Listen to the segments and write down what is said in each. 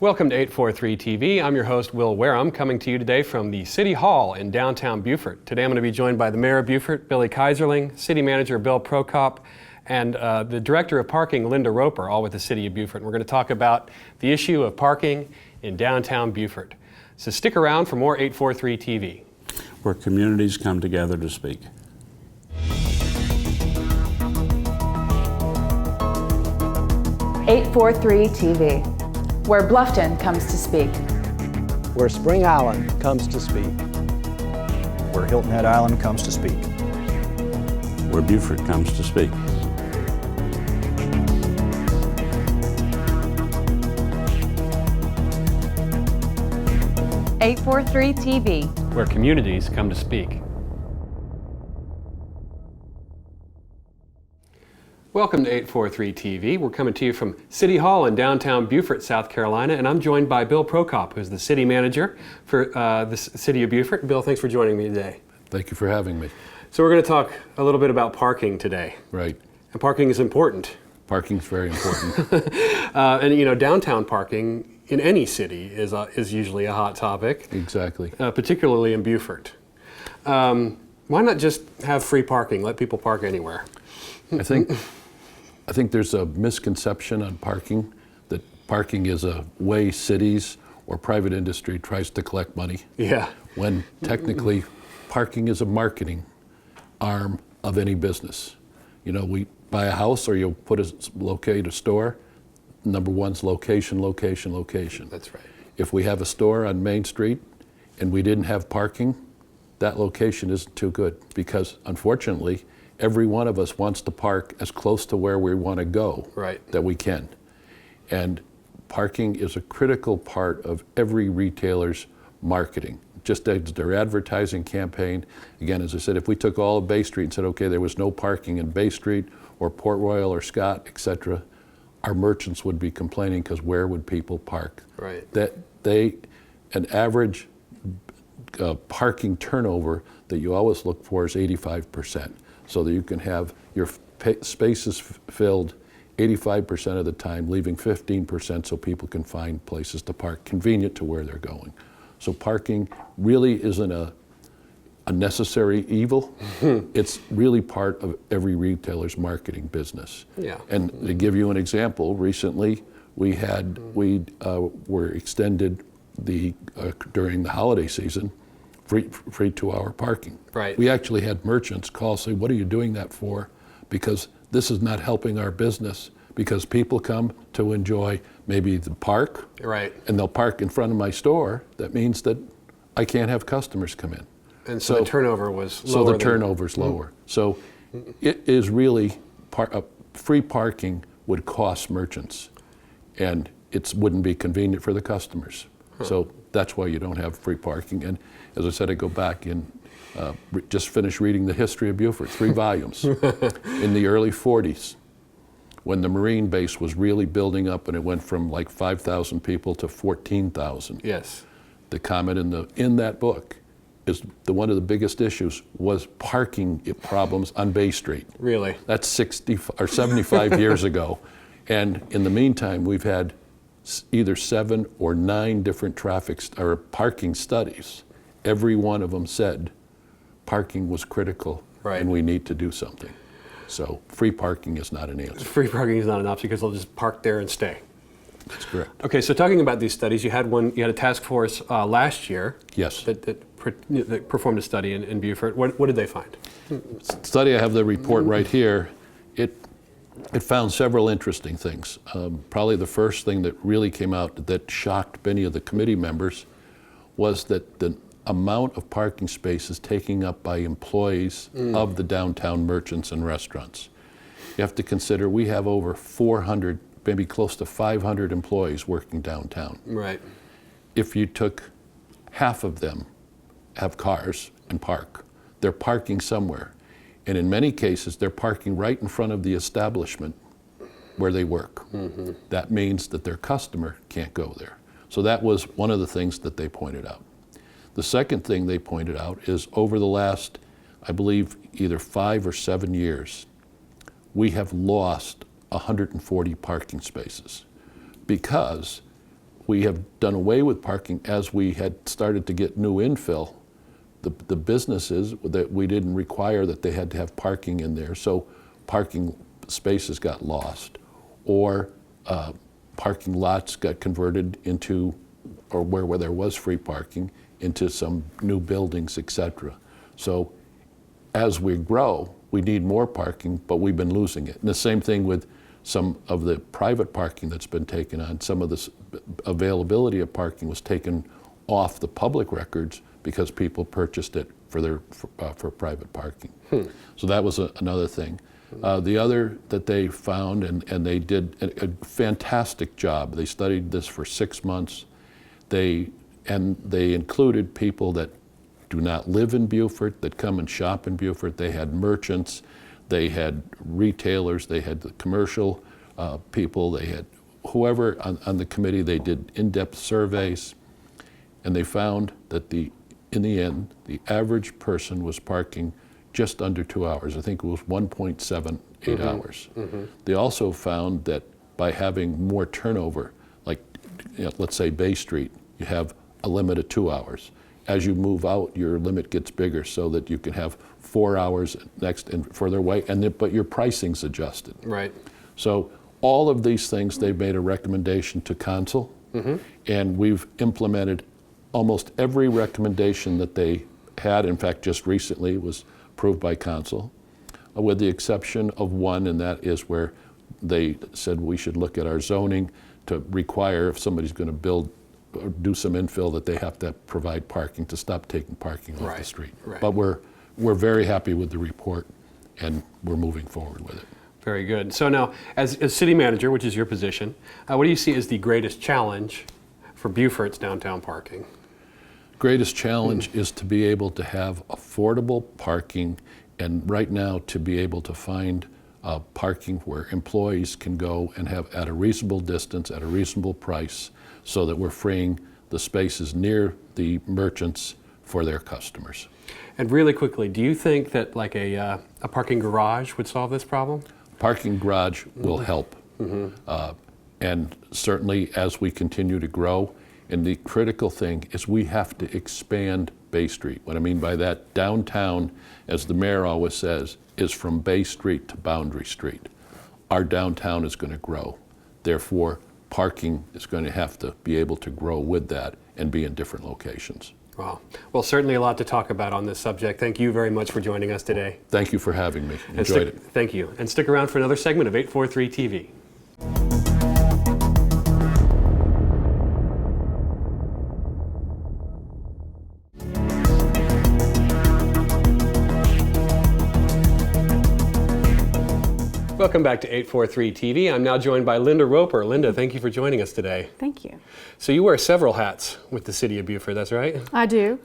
Welcome to 843 TV. I'm your host, Will Wareham, coming to you today from the City Hall in downtown Beaufort. Today I'm going to be joined by the Mayor of Beaufort, Billy Kaiserling, City Manager Bill Prokop, and the Director of Parking, Linda Roper, all with the City of Beaufort. And we're going to talk about the issue of parking in downtown Beaufort. So stick around for more 843 TV. Where communities come together to speak. .843 TV, where Bluffton comes to speak. Where Spring Island comes to speak. Where Hilton Head Island comes to speak. Where Beaufort comes to speak. .843 TV, where communities come to speak. Welcome to 843 TV. We're coming to you from City Hall in downtown Beaufort, South Carolina, and I'm joined by Bill Prokop, who's the City Manager for the City of Beaufort. Bill, thanks for joining me today. Thank you for having me. So we're going to talk a little bit about parking today. Right. And parking is important. Parking's very important. And you know, downtown parking in any city is usually a hot topic. Exactly. Particularly in Beaufort. Why not just have free parking? Let people park anywhere. I think there's a misconception on parking, that parking is a way cities or private industry tries to collect money. Yeah. When technically parking is a marketing arm of any business. You know, we buy a house or you locate a store. Number one's location, location, location. That's right. If we have a store on Main Street and we didn't have parking, that location isn't too good, because unfortunately every one of us wants to park as close to where we want to go that we can. And parking is a critical part of every retailer's marketing. Just as their advertising campaign, again, as I said, if we took all of Bay Street and said, okay, there was no parking in Bay Street or Port Royal or Scott, etc., our merchants would be complaining, because where would people park? Right. An average parking turnover that you always look for is 85%. So that you can have your spaces filled 85% of the time, leaving 15% so people can find places to park convenient to where they're going. So parking really isn't a necessary evil. It's really part of every retailer's marketing business. Yeah. And to give you an example, recently we were extended during the holiday season, free 2-hour parking. Right. We actually had merchants call, say, what are you doing that for? Because this is not helping our business, because people come to enjoy maybe the park. Right. And they'll park in front of my store. That means that I can't have customers come in. And so the turnover was lower. So the turnover's lower. So it is really, free parking would cost merchants, and it wouldn't be convenient for the customers. So that's why you don't have free parking. And as I said, I go back and just finished reading the history of Beaufort, 3 volumes. In the early 40s, when the Marine base was really building up and it went from like 5,000 people to 14,000. Yes. The comment in that book is one of the biggest issues was parking problems on Bay Street. Really? That's 60 or 75 years ago. And in the meantime, we've had either 7 or 9 different parking studies. Every one of them said parking was critical, and we need to do something. So free parking is not an answer. Free parking is not an option, because they'll just park there and stay. That's correct. Okay, so talking about these studies, you had a task force last year. Yes. That performed a study in Beaufort. What did they find? Study, I have the report right here. It found several interesting things. Probably the first thing that really came out that shocked many of the committee members was that the amount of parking spaces taken up by employees of the downtown merchants and restaurants. You have to consider we have over 400, maybe close to 500 employees working downtown. Right. If you took half of them have cars and park, they're parking somewhere. And in many cases, they're parking right in front of the establishment where they work. Mm-hmm. That means that their customer can't go there. So that was one of the things that they pointed out. The second thing they pointed out is over the last, I believe, either 5 or 7 years, we have lost 140 parking spaces, because we have done away with parking as we had started to get new infill. The businesses, that we didn't require that they had to have parking in there, so parking spaces got lost, or parking lots got converted into, or where there was free parking, into some new buildings, etc. So as we grow, we need more parking, but we've been losing it. And the same thing with some of the private parking that's been taken on. Some of this availability of parking was taken off the public records because people purchased it for private parking. So that was another thing. The other that they found, and they did a fantastic job. They studied this for 6 months. They included people that do not live in Beaufort, that come and shop in Beaufort. They had merchants, they had retailers, they had the commercial people, they had whoever on the committee. They did in-depth surveys, and they found that in the end, the average person was parking just under 2 hours. I think it was 1.78 hours. They also found that by having more turnover, like let's say Bay Street, you have a limit of 2 hours. As you move out, your limit gets bigger so that you can have 4 hours next and further away, but your pricing's adjusted. Right. So all of these things, they've made a recommendation to council, and we've implemented almost every recommendation that they had. In fact, just recently was approved by council, with the exception of one, and that is where they said we should look at our zoning to require, if somebody's going to build or do some infill, that they have to provide parking, to stop taking parking off the street. Right. But we're very happy with the report, and we're moving forward with it. Very good. So now, as city manager, which is your position, what do you see as the greatest challenge for Beaufort's downtown parking? Greatest challenge is to be able to have affordable parking, and right now to be able to find parking where employees can go and have at a reasonable distance, at a reasonable price, so that we're freeing the spaces near the merchants for their customers. And really quickly, do you think that like a parking garage would solve this problem? Parking garage will help. And certainly as we continue to grow, and the critical thing is we have to expand Bay Street. What I mean by that, downtown, as the mayor always says, is from Bay Street to Boundary Street. Our downtown is going to grow. Therefore, parking is going to have to be able to grow with that and be in different locations. Wow. Well, certainly a lot to talk about on this subject. Thank you very much for joining us today. Thank you for having me. Enjoyed it. Thank you. And stick around for another segment of 843 TV. Welcome back to 843 TV. I'm now joined by Linda Roper. Linda, thank you for joining us today. Thank you. So you wear several hats with the City of Beaufort, that's right? I do.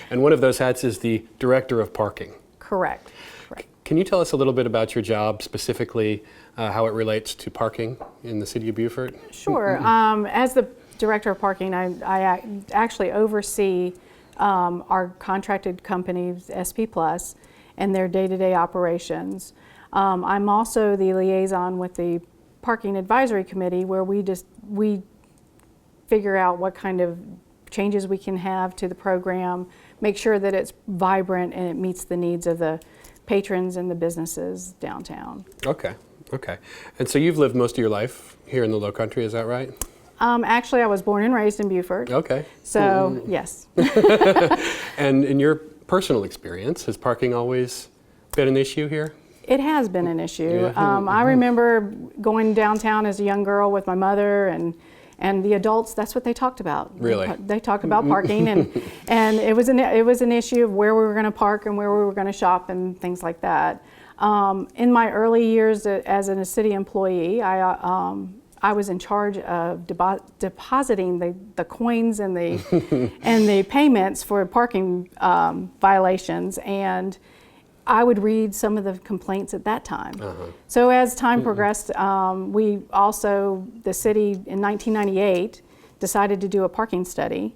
And one of those hats is the Director of Parking. Correct. Can you tell us a little bit about your job, specifically how it relates to parking in the City of Beaufort? Sure. As the Director of Parking, I actually oversee our contracted companies, SP Plus, and their day-to-day operations. I'm also the liaison with the Parking Advisory Committee, where we figure out what kind of changes we can have to the program, make sure that it's vibrant and it meets the needs of the patrons and the businesses downtown. Okay. And so you've lived most of your life here in the Low Country, is that right? Actually, I was born and raised in Beaufort. Okay. So, yes. And in your personal experience, has parking always been an issue here? It has been an issue. Yeah. I remember going downtown as a young girl with my mother, and the adults, that's what they talked about. Really? They talked about parking, and it was an issue of where we were going to park and where we were going to shop and things like that. In my early years as a city employee, I was in charge of depositing the coins and the and the payments for parking violations, and I would read some of the complaints at that time. So as time progressed, we also, the city in 1998 decided to do a parking study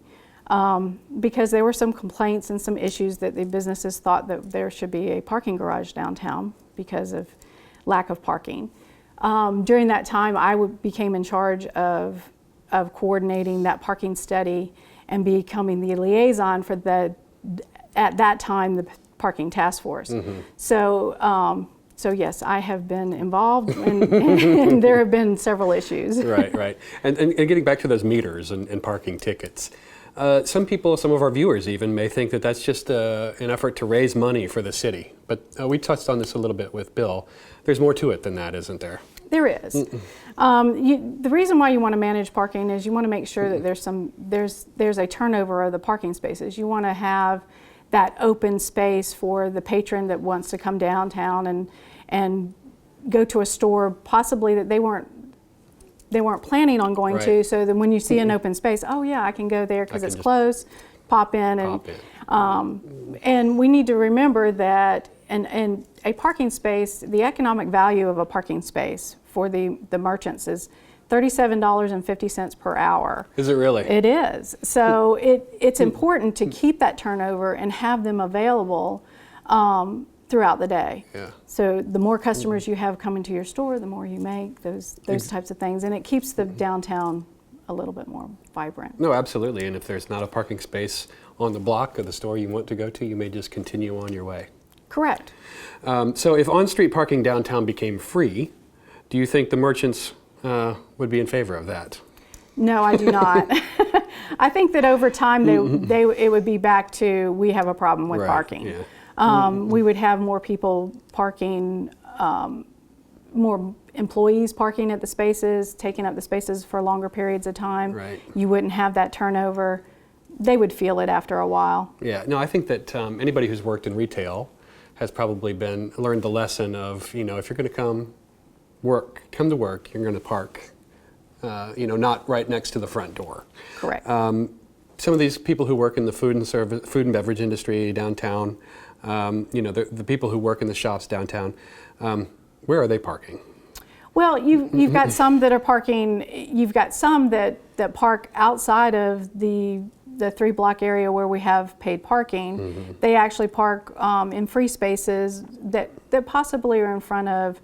because there were some complaints and some issues that the businesses thought that there should be a parking garage downtown because of lack of parking. During that time, I became in charge of of coordinating that parking study and becoming the liaison for at that time, the parking task force. So, so yes, I have been involved, and there have been several issues. Right. And getting back to those meters and parking tickets, some people, some of our viewers even, may think that that's just an effort to raise money for the city. But we touched on this a little bit with Bill. There's more to it than that, isn't there? There is. The reason why you want to manage parking is you want to make sure that there's a turnover of the parking spaces. You want to have that open space for the patron that wants to come downtown and go to a store possibly that they weren't planning on going to. So then when you see an open space, oh yeah, I can go there because it's close. Pop in. And we need to remember that and a parking space, the economic value of a parking space for the merchants is $37.50 per hour. Is it really? It is. So it's important to keep that turnover and have them available throughout the day. Yeah. So the more customers you have coming to your store, the more you make those types of things, and it keeps the downtown a little bit more vibrant. No, absolutely. And if there's not a parking space on the block of the store you want to go to, you may just continue on your way. Correct. So if on-street parking downtown became free, do you think the merchants would be in favor of that? No, I do not. I think that over time it would be back to we have a problem with parking. Yeah. We would have more people parking, more employees parking at the spaces, taking up the spaces for longer periods of time. Right. You wouldn't have that turnover. They would feel it after a while. Yeah. No, I think that anybody who's worked in retail has probably learned the lesson of, if you're going to come to work, you're going to park, not right next to the front door. Correct. Some of these people who work in the food and beverage industry downtown, the people who work in the shops downtown, where are they parking? Well, you've got some that are parking. You've got some that park outside of the 3-block area where we have paid parking. They actually park in free spaces that possibly are in front of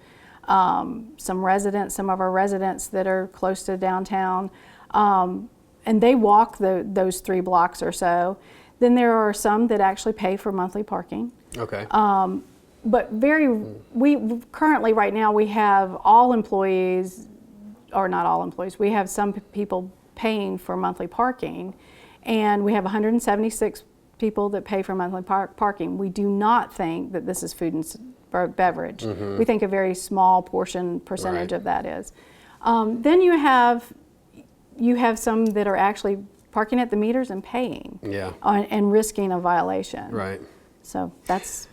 some of our residents that are close to downtown, and they walk those 3 blocks or so. Then there are some that actually pay for monthly parking. Okay. But we currently right now we have all employees, or not all employees. We have some people paying for monthly parking, and we have 176 people that pay for monthly parking. We do not think that this is food and beverage. We think a very small percentage of that is. Then you have some that are actually parking at the meters and paying. Yeah. And risking a violation. Right. So that's.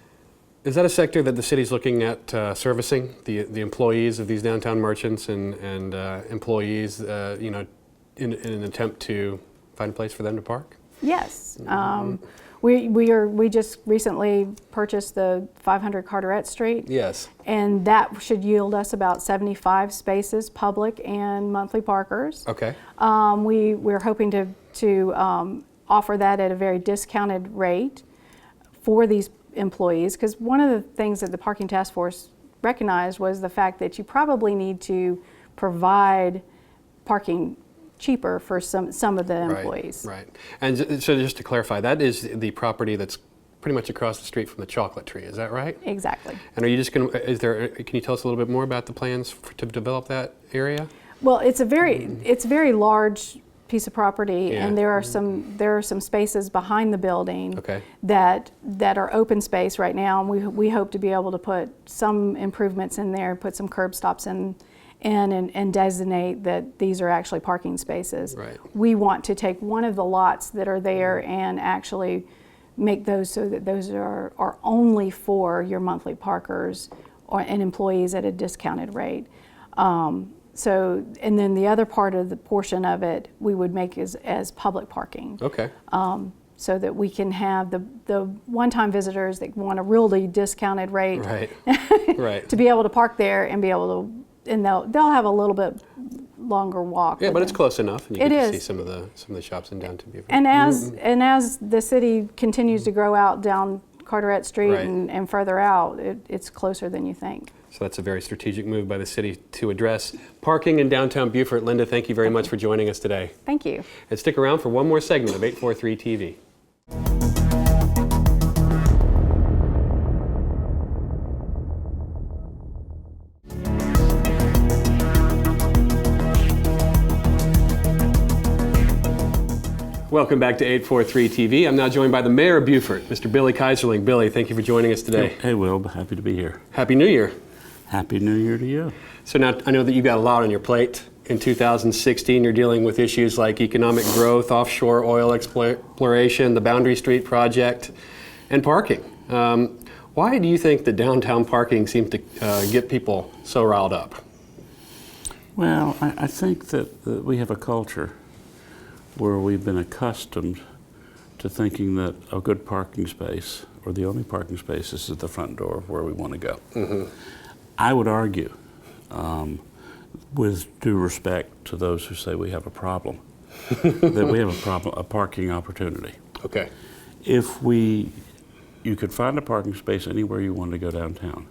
Is that a sector that the city's looking at servicing, the employees of these downtown merchants and employees, in an attempt to find a place for them to park? Yes. We just recently purchased the 500 Carteret Street. Yes. And that should yield us about 75 spaces, public and monthly parkers. Okay. We're hoping to offer that at a very discounted rate for these employees, because one of the things that the Parking Task Force recognized was the fact that you probably need to provide parking cheaper for some of the employees. Right. And so just to clarify, that is the property that's pretty much across the street from the chocolate tree, is that right? Exactly. And are you just going to, can you tell us a little bit more about the plans to develop that area? Well, it's a very large piece of property, and there are some spaces behind the building that are open space right now, and we hope to be able to put some improvements in there, put some curb stops in and designate that these are actually parking spaces. Right. We want to take one of the lots that are there and actually make those so that those are only for your monthly parkers and employees at a discounted rate. And then the other part of the portion of it we would make as public parking. Okay. So that we can have the one-time visitors that want a really discounted rate Right. to be able to park there and be able to, and they'll have a little bit longer walk. Yeah, but it's close enough, and you It get to is. see some of the shops in downtown Beaufort. And as the city continues to grow out down Carteret Street Right. and further out, it's closer than you think. So that's a very strategic move by the city to address parking in downtown Beaufort. Linda, thank you very much for joining us today. Thank you. And stick around for one more segment of 843 TV. Welcome back to 843 TV. I'm now joined by the Mayor of Beaufort, Mr. Billy Kaiserling. Billy, thank you for joining us today. Hey, Will, happy to be here. Happy New Year. Happy New Year to you. So now I know that you've got a lot on your plate. In 2016, you're dealing with issues like economic growth, offshore oil exploration, the Boundary Street project, and parking. Why do you think the downtown parking seems to get people so riled up? Well, I think that we have a culture where we've been accustomed to thinking that a good parking space, or the only parking space, is at the front door of where we want to go. Mm-hmm. I would argue, with due respect to those who say we have a problem, that we have a parking opportunity. Okay. If you could find a parking space anywhere you wanted to go downtown,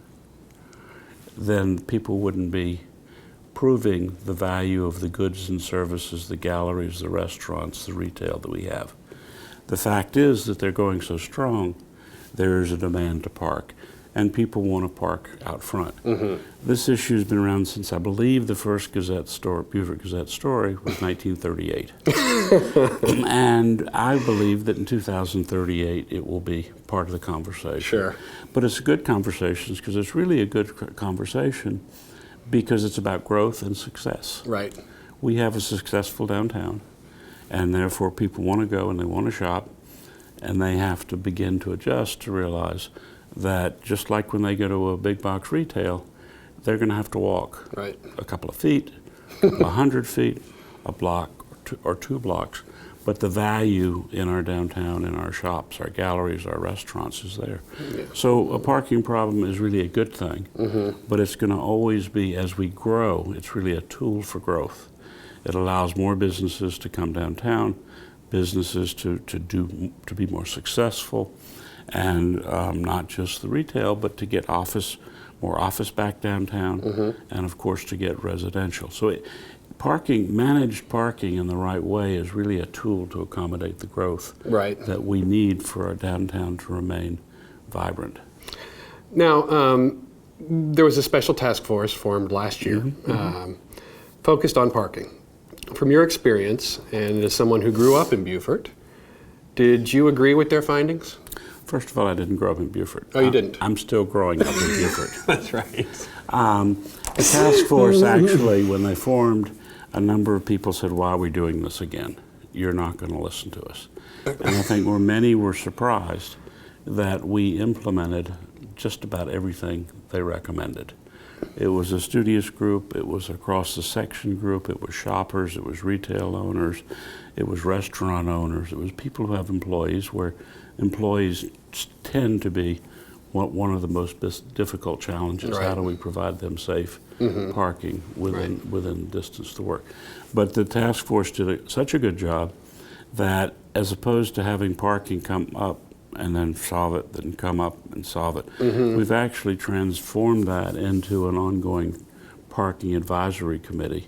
then people wouldn't be proving the value of the goods and services, the galleries, the restaurants, the retail that we have. The fact is that they're going so strong, there is a demand to park, and people want to park out front. Mm-hmm. This issue has been around since, I believe, the first Beaufort Gazette story was 1938. And I believe that in 2038 it will be part of the conversation. Sure. But it's a good conversation because it's really a good conversation because it's about growth and success. Right. We have a successful downtown, and therefore people want to go and they want to shop, and they have to begin to adjust to realize that just like when they go to a big box retail, they're going to have to walk right. a couple of feet, 100 feet, a block, or two blocks. But the value in our downtown, in our shops, our galleries, our restaurants is there. Yeah. So a parking problem is really a good thing, mm-hmm. but it's going to always be, as we grow, it's really a tool for growth. It allows more businesses to come downtown, businesses to be more successful, and not just the retail, but to get more office back downtown, mm-hmm. and of course to get residential. So managed parking in the right way is really a tool to accommodate the growth right. that we need for our downtown to remain vibrant. Now, there was a special task force formed last year, mm-hmm. Focused on parking. From your experience, and as someone who grew up in Beaufort, did you agree with their findings? First of all, I didn't grow up in Beaufort. Oh, you didn't? I'm still growing up in Beaufort. That's right. The task force actually, when they formed, a number of people said, why are we doing this again? You're not going to listen to us. And I think many were surprised that we implemented just about everything they recommended. It was a studious group, it was a cross-the-section group, it was shoppers, it was retail owners, it was restaurant owners, it was people who have employees, where employees tend to be one of the most difficult challenges. Right. How do we provide them safe mm-hmm. parking within distance to work? But the task force did such a good job that, as opposed to having parking come up and then solve it, then come up and solve it, mm-hmm. we've actually transformed that into an ongoing parking advisory committee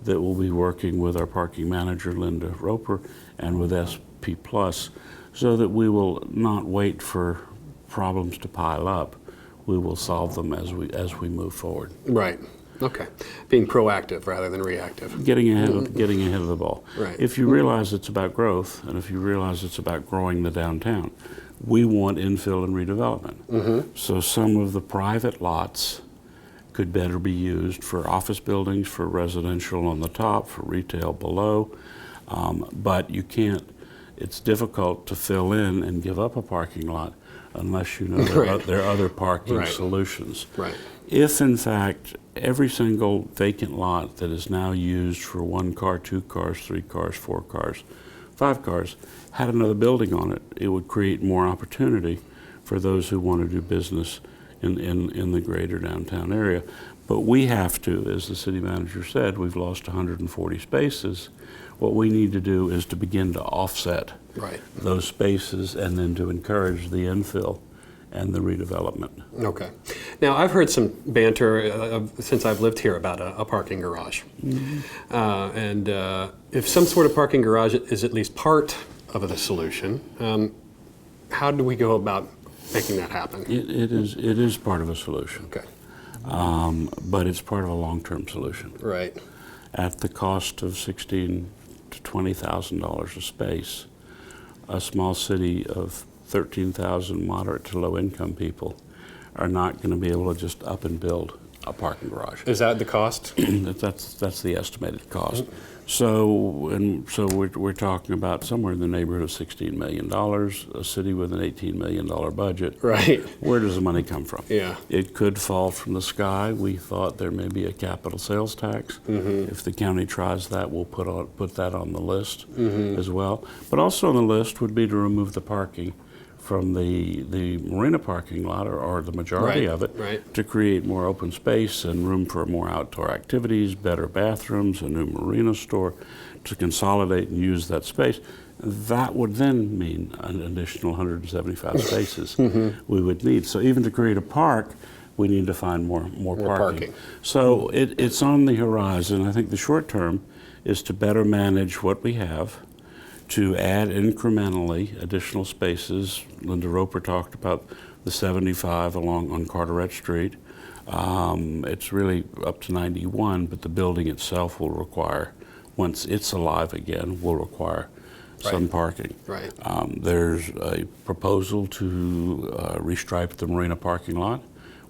that will be working with our parking manager, Linda Roper, and with SP Plus, so that we will not wait for problems to pile up. We will solve them as we move forward. Right. Okay. Being proactive rather than reactive. Getting ahead of the ball. Right. If you realize it's about growth, and if you realize it's about growing the downtown, we want infill and redevelopment. Mm-hmm. So some of the private lots could better be used for office buildings, for residential on the top, for retail below, but you can't. It's difficult to fill in and give up a parking lot unless you know there are other parking right. solutions. Right. If, in fact, every single vacant lot that is now used for 1 car, 2 cars, 3 cars, 4 cars, 5 cars, had another building on it, it would create more opportunity for those who want to do business in the greater downtown area. But we have to, as the city manager said, we've lost 140 spaces. What we need to do is to begin to offset right. those spaces and then to encourage the infill and the redevelopment. Okay. Now, I've heard some banter since I've lived here about a parking garage. And if some sort of parking garage is at least part of the solution, how do we go about making that happen? It is part of a solution. Okay. But it's part of a long-term solution. Right. At the cost of $16,000 to $20,000 a space, a small city of 13,000 moderate to low income people are not going to be able to just up and build a parking garage. Is that the cost? That's the estimated cost. So we're talking about somewhere in the neighborhood of $16 million, a city with an $18 million budget. Right. Where does the money come from? Yeah. It could fall from the sky. We thought there may be a capital sales tax. If the county tries that, we'll put that on the list as well. But also on the list would be to remove the parking from the marina parking lot, or the majority of it, to create more open space and room for more outdoor activities, better bathrooms, a new marina store, to consolidate and use that space. That would then mean an additional 175 spaces we would need. So even to create a park, we need to find more parking. So it's on the horizon. I think the short term is to better manage what we have, to add incrementally additional spaces. Linda Roper talked about the 75 on Carteret Street. It's really up to 91, but the building itself will require, once it's alive again, will require some parking. Right. There's a proposal to restripe the marina parking lot,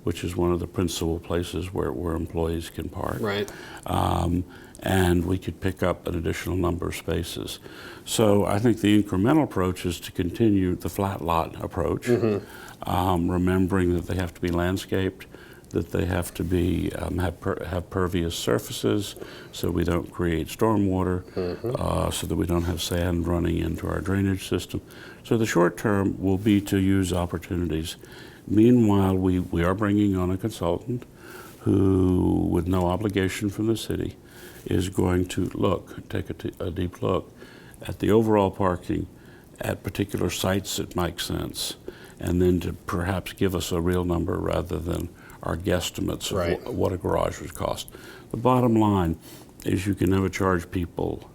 which is one of the principal places where employees can park. Right. And we could pick up an additional number of spaces. So I think the incremental approach is to continue the flat lot approach, remembering that they have to be landscaped, that they have to be have pervious surfaces, so we don't create stormwater, so that we don't have sand running into our drainage system. So the short term will be to use opportunities. Meanwhile, we are bringing on a consultant who, with no obligation from the city, is going to take a deep look at the overall parking at particular sites that make sense, and then to perhaps give us a real number rather than our guesstimates of what a garage would cost. The bottom line is you can never charge people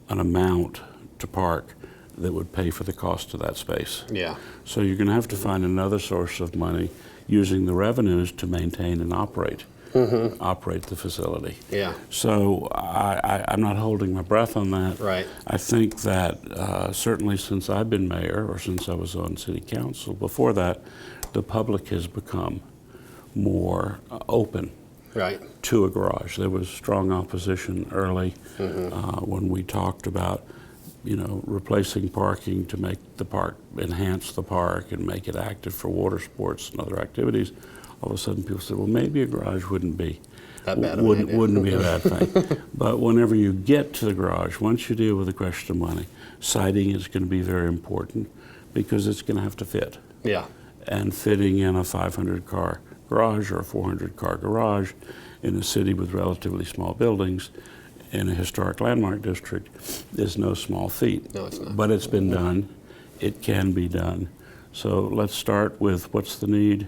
an amount to park that would pay for the cost of that space. Yeah. So you're going to have to find another source of money using the revenues to maintain and operate the facility. Yeah. So I'm not holding my breath on that. Right. I think that certainly since I've been mayor, or since I was on city council, before that, the public has become more open to a garage. There was strong opposition early when we talked about, replacing parking to make the park, enhance the park and make it active for water sports and other activities. All of a sudden people said, well, maybe a garage wouldn't be that bad wouldn't be a bad thing. But whenever you get to the garage, once you deal with the question of money, siding is going to be very important because it's going to have to fit. Yeah. And fitting in a 500-car garage or a 400-car garage in a city with relatively small buildings in a historic landmark district is no small feat. No, it's not. But it's been done. It can be done. So let's start with what's the need,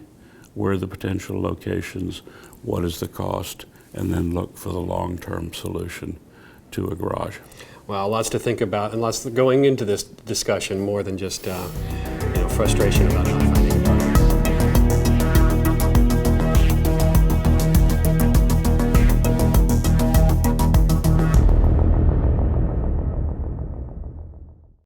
where are the potential locations, what is the cost, and then look for the long-term solution to a garage. Well, lots to think about, and lots going into this discussion more than just frustration about nothing.